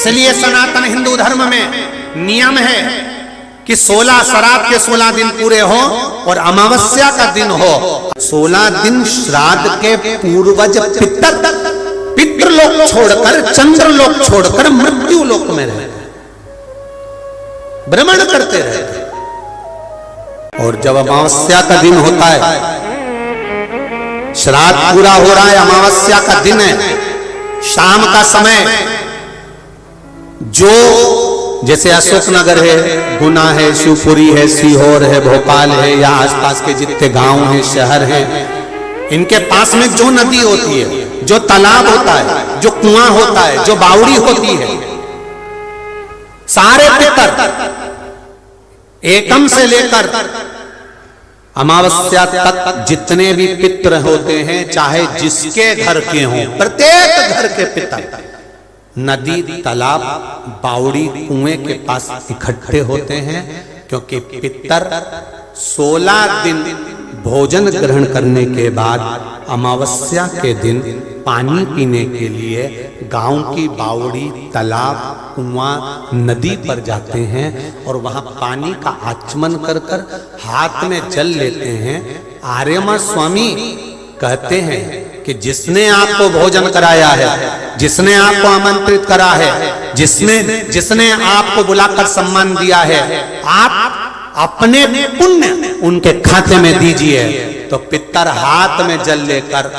इसलिए सनातन हिंदू धर्म में नियम है कि 16 श्राद्ध के 16 दिन पूरे हो और अमावस्या का दिन हो। 16 दिन श्राद्ध के पूर्वज पितृलोक छोड़कर, चंद्रलोक छोड़कर मृत्यु लोक में रहते, भ्रमण करते रहते। और जब अमावस्या का दिन होता है, श्राद्ध पूरा हो रहा है, अमावस्या का दिन है, शाम का समय, जो जैसे अशोकनगर है, गुना है, शिवपुरी है, सीहोर है, भोपाल है, या आसपास के जितने गांव हैं, शहर हैं, इनके पास में जो नदी होती है, जो तालाब होता है, जो कुआं होता है, जो बावड़ी होती है, सारे पितर एकम से लेकर अमावस्या तक जितने भी पितर होते हैं, चाहे जिसके घर के हों, प्रत्येक घर के पितर नदी, तालाब, बावड़ी, कुएं के पास इकट्ठे होते हैं, क्योंकि पितर 16 दिन भोजन ग्रहण करने के बाद अमावस्या के दिन पानी पीने के लिए गांव की बावड़ी, तालाब, कुआं, नदी पर जाते हैं और वहां पानी का आचमन कर कर हाथ में जल लेते हैं। आर्यमा स्वामी कहते हैं कि जिसने आपको भोजन कराया है, जिसने आपको आमंत्रित करा है, जिसने आपको बुलाकर सम्मान दिया है, आप अपने पुण्य उनके खाते में दीजिए। तो पितर हाथ में जल लेकर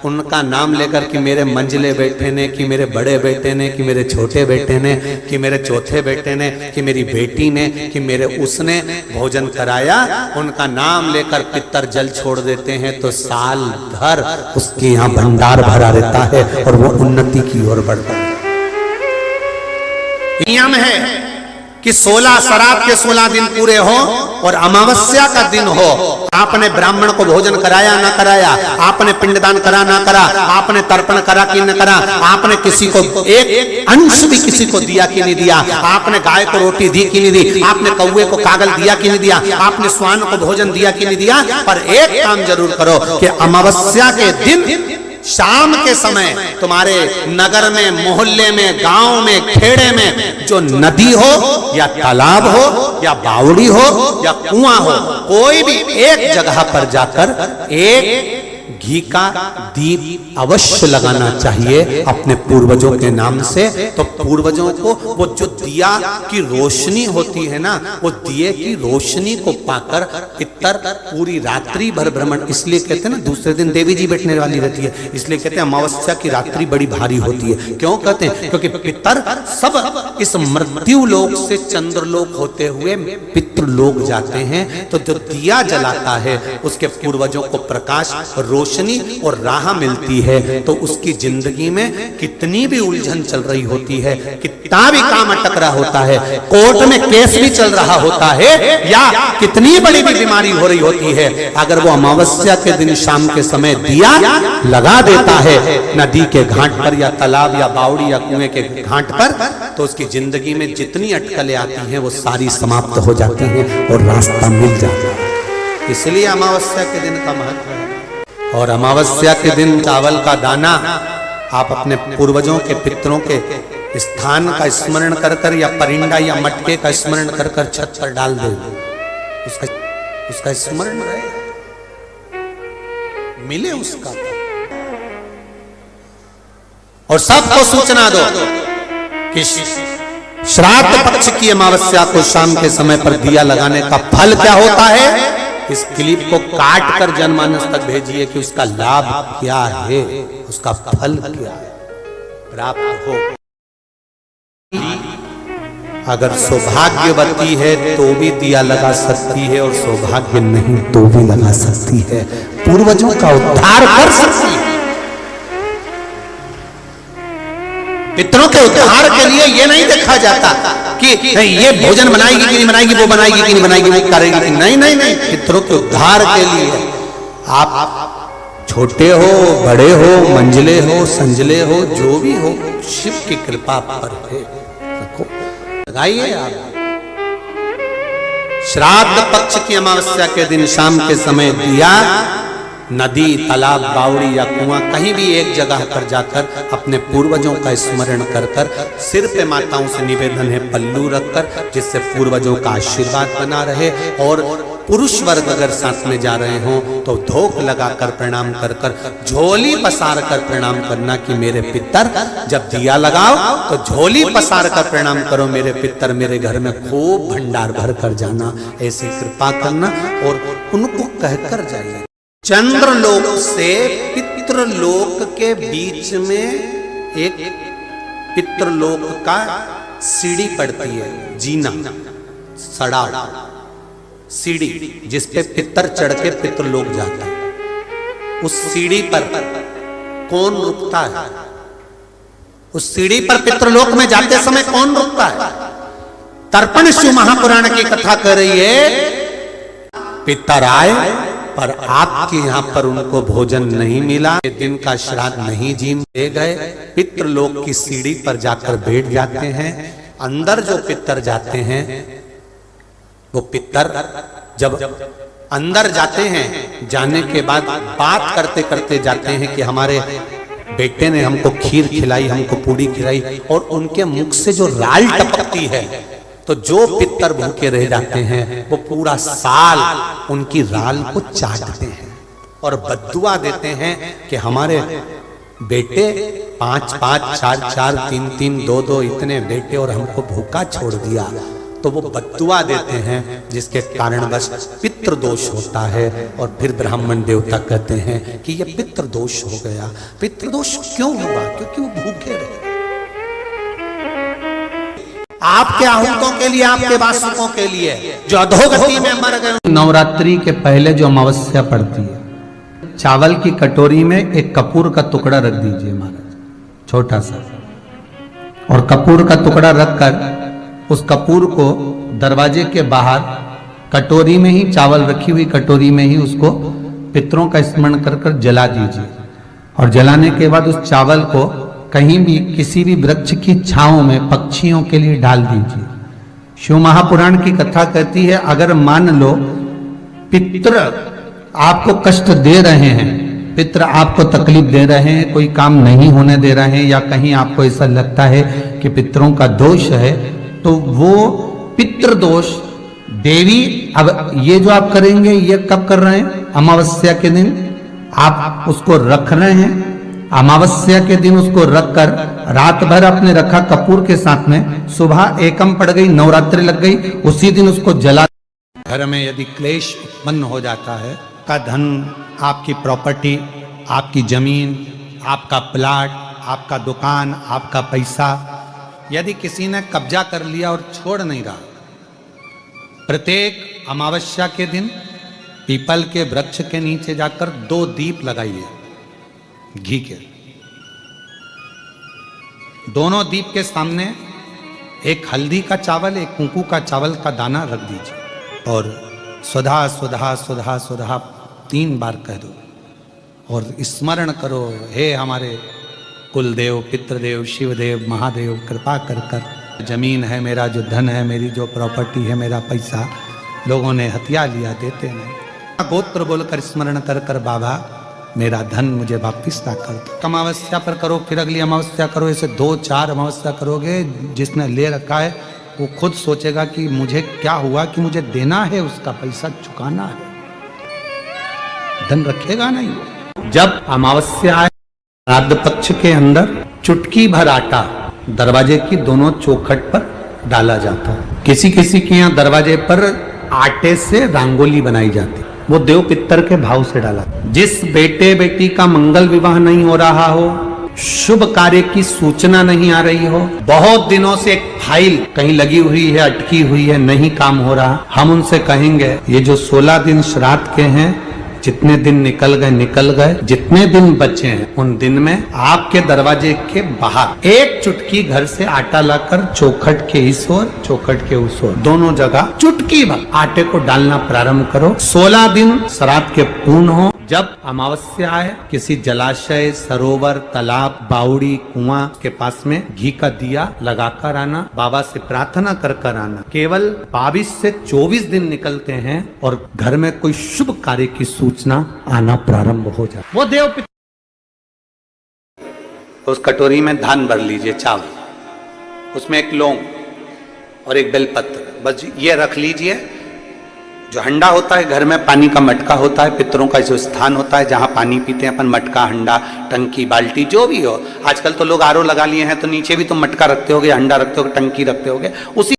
उनका नाम लेकर कि मेरे मंझले बेटे ने, कि मेरे बड़े बेटे ने, कि मेरे छोटे बेटे ने, कि मेरे चौथे बेटे ने, कि मेरी बेटी ने, कि मेरे उसने भोजन कराया, उनका नाम लेकर पितर जल छोड़ देते हैं। तो साल भर उसके यहाँ भंडार भरा रहता है और वो उन्नति की ओर बढ़ता है। नियम है कि 16 श्राद्ध के 16 दिन पूरे हो और अमावस्या का दिन हो। आपने ब्राह्मण को भोजन कराया ना कराया, आपने पिंडदान करा ना करा, आपने तर्पण करा कि न करा, आपने किसी को एक अंश भी किसी को दिया कि नहीं दिया, आपने गाय को रोटी दी कि नहीं दी, आपने कौवे को कागल दिया कि नहीं दिया, आपने स्वान को भोजन दिया कि नहीं दिया, पर एक काम जरूर करो कि अमावस्या के दिन शाम के समय तुम्हारे नगर में, मोहल्ले में, गांव में, खेड़े में जो नदी हो या तालाब हो या बावड़ी हो या कुआं हो, कोई भी एक जगह पर जाकर एक घी का दीप अवश्य लगाना चाहिए अपने पूर्वजों के नाम से। तो पूर्वजों को वो जो दिया की रोशनी होती है ना, वो दिए की रोशनी को पाकर पितर पूरी रात्रि भर भ्रमण, इसलिए कहते हैं ना दूसरे दिन देवी जी बैठने वाली रहती है, इसलिए कहते हैं अमावस्या की रात्रि बड़ी भारी होती है। क्यों कहते हैं? क्योंकि पितर सब इस मृत्यु लोक से चंद्रलोक होते हुए पितृलोक जाते हैं। तो जो दिया जलाता है उसके पूर्वजों को प्रकाश, रोशनी और राह मिलती है। तो उसकी जिंदगी में कितनी भी उलझन चल रही होती है, कितना भी काम अटक रहा होता है, कोर्ट में केस भी चल रहा होता है, या कितनी बड़ी भी बीमारी हो रही होती है, अगर वो अमावस्या के दिन शाम के समय दिया लगा देता है नदी के घाट पर या तालाब या बावड़ी या कुएं के घाट पर, तो उसकी जिंदगी में जितनी अटकलें आती हैं वो सारी समाप्त हो जाती हैं और रास्ता मिल जाता है। इसलिए अमावस्या के दिन का महत्व है। और अमावस्या के दिन चावल का दाना आप अपने पूर्वजों के, पितरों के स्थान का स्मरण कर कर या परिंदा या मटके का स्मरण कर कर छत पर डाल दे, उसका स्मरण रहे, मिले उसका। और सबको सूचना दो कि श्राद्ध पक्ष की अमावस्या को शाम के समय पर दिया लगाने का फल क्या होता है। इस क्लिप को काट कर जनमानस तक भेजिए कि उसका लाभ क्या है, उसका फल क्या है, प्राप्त हो। अगर सौभाग्यवती है तो भी दिया लगा सकती है, और सौभाग्य नहीं तो भी लगा सकती है, पूर्वजों का उद्धार कर सकती है। पितरों के उद्धार के लिए ये नहीं देखा जाता कि ये भोजन बनाएगी कि नहीं बनाएगी, वो बनाएगी कि नहीं बनाएगी, वो करेगी कि नहीं। नहीं नहीं, पितरों के उद्धार के लिए आप छोटे हो, बड़े हो, मंझले हो, संजले हो, जो भी हो, शिव की कृपा पर है, रखो, लगाइए। आप श्राद्ध पक्ष की अमावस्या के दिन शाम के समय दिया नदी, तालाब, बावड़ी या कुआं कहीं भी एक जगह पर जाकर अपने पूर्वजों का स्मरण कर कर सिर पे माताओं से निवेदन है पल्लू रखकर, जिससे पूर्वजों का आशीर्वाद बना रहे। और पुरुष वर्ग अगर साथ में जा रहे हों तो धोख लगाकर प्रणाम कर कर, झोली पसार कर प्रणाम करना कि मेरे पितर, जब दिया लगाओ तो झोली पसार कर प्रणाम करो मेरे पितर, मेरे घर में खूब भंडार भर कर जाना, ऐसी कृपा करना और उनको कहकर जाइए। चंद्रलोक से पितृलोक के बीच में एक पितृलोक का सीढ़ी पड़ती है, जीना, सड़ाव, सीढ़ी जिसपे पितर चढ़ के पितृलोक जाता है। उस सीढ़ी पर कौन रुकता है? उस सीढ़ी पर पितृलोक में जाते समय कौन रुकता है? तर्पण शिव महापुराण की कथा कर रही है, पितर आए पर आपके यहाँ पर उनको भोजन नहीं मिला, दिन का श्राद्ध नहीं जीम दे गए, पितृलोक की सीढ़ी पर जाकर बैठ जाते हैं। अंदर जो पितर जाते हैं वो पितर जब अंदर जाते हैं, जाने के बाद बात करते करते जाते हैं कि हमारे बेटे ने हमको खीर खिलाई, हमको पूड़ी खिलाई, और उनके मुख से जो राल टपकती है, तो जो पितर भूखे रह जाते हैं वो पूरा साल उनकी राल को चाटते हैं और बद्दुआ देते हैं कि हमारे बेटे 5-5, 4-4, 3-3, 2-2 इतने बेटे और हमको भूखा छोड़ दिया। तो वो बद्दुआ देते हैं, जिसके कारणवश पितृदोष होता है। और फिर ब्राह्मण देवता कहते हैं कि ये पितृदोष हो गया। पितृदोष क्यों हुआ? क्योंकि वो भूखे रहे। आपके आहूतों के लिए, आपके वासुकों के लिए जो अधोगति में मर गए। नवरात्रि के पहले जो अमावस्या पड़ती है, चावल की कटोरी में एक कपूर का टुकड़ा रख दीजिए महाराज, छोटा सा, और कपूर का टुकड़ा रखकर उस कपूर को दरवाजे के बाहर कटोरी में ही, चावल रखी हुई कटोरी में ही उसको पितरों का स्मरण कर कर जला दीजिए। और जलाने के बाद उस चावल को कहीं भी किसी भी वृक्ष की छांव में पक्षियों के लिए डाल दीजिए। शिव महापुराण की कथा कहती है, अगर मान लो पितर आपको कष्ट दे रहे हैं, पितर आपको तकलीफ दे रहे हैं, कोई काम नहीं होने दे रहे हैं, या कहीं आपको ऐसा लगता है कि पितरों का दोष है, तो वो पितृदोष देवी, अब ये जो आप करेंगे ये कब कर रहे हैं? अमावस्या के दिन आप उसको रख रहे हैं। अमावस्या के दिन उसको रखकर रात भर आपने रखा कपूर के साथ में, सुबह एकम पड़ गई, नवरात्रि लग गई, उसी दिन उसको जला। घर में यदि क्लेश उत्पन्न हो जाता है, का धन, आपकी प्रॉपर्टी, आपकी जमीन, आपका प्लाट, आपका दुकान, आपका पैसा, यदि किसी ने कब्जा कर लिया और छोड़ नहीं रहा, प्रत्येक अमावस्या के दिन पीपल के वृक्ष के नीचे जाकर 2 दीप लगाइए घी के। दोनों दीप के सामने एक हल्दी का चावल, एक कुंकू का चावल का दाना रख दीजिए और स्वधा स्वधा स्वधा स्वधा 3 बार कह दो और स्मरण करो, हे हमारे कुलदेव, पितृदेव, शिवदेव, महादेव, कृपा कर कर जमीन है, मेरा जो धन है, मेरी जो प्रॉपर्टी है, मेरा पैसा लोगों ने हथिया लिया, देते नहीं। गोत्र बोलकर स्मरण कर कर बाबा मेरा धन मुझे वापिस ला कर दो। अमावस्या पर करो, फिर अगली अमावस्या करो, ऐसे 2-4 अमावस्या करोगे। जिसने ले रखा है वो खुद सोचेगा कि मुझे क्या हुआ, कि मुझे देना है, उसका पैसा चुकाना है, धन रखेगा नहीं। जब अमावस्या आए, श्राद्ध पक्ष के अंदर चुटकी भर आटा दरवाजे की दोनों चौखट पर डाला जाता है। किसी किसी के यहाँ दरवाजे पर आटे से रंगोली बनाई जाती, वो देव पितर के भाव से डाला। जिस बेटे बेटी का मंगल विवाह नहीं हो रहा हो, शुभ कार्य की सूचना नहीं आ रही हो, बहुत दिनों से एक फाइल कहीं लगी हुई है, अटकी हुई है, नहीं काम हो रहा, हम उनसे कहेंगे ये जो 16 दिन श्राद्ध के हैं, जितने दिन निकल गए, जितने दिन बचे हैं उन दिन में आपके दरवाजे के बाहर एक चुटकी घर से आटा लाकर चौखट के इस ओर, चौखट के उस ओर, दोनों जगह चुटकी भर आटे को डालना प्रारंभ करो। 16 दिन श्राद्ध के पूर्ण हो, जब अमावस्या आए किसी जलाशय, सरोवर, तालाब, बावड़ी, कुआं के पास में घी का दिया लगाकर आना, बाबा से प्रार्थना कर कर आना। केवल 22 से 24 दिन निकलते हैं और घर में कोई शुभ कार्य की सूचना आना प्रारंभ हो जाए। वो देव उस कटोरी में धान भर लीजिए, चावल, उसमें एक लौंग और एक बेलपत्र, बस ये रख लीजिए। जो हंडा होता है, घर में पानी का मटका होता है, पितरों का जो स्थान होता है जहां पानी पीते हैं अपन, मटका, हंडा, टंकी, बाल्टी, जो भी हो। आजकल तो लोग आरओ लगा लिए हैं तो नीचे भी तो मटका रखते होगे, हंडा रखते होगे, टंकी रखते होगे, उसी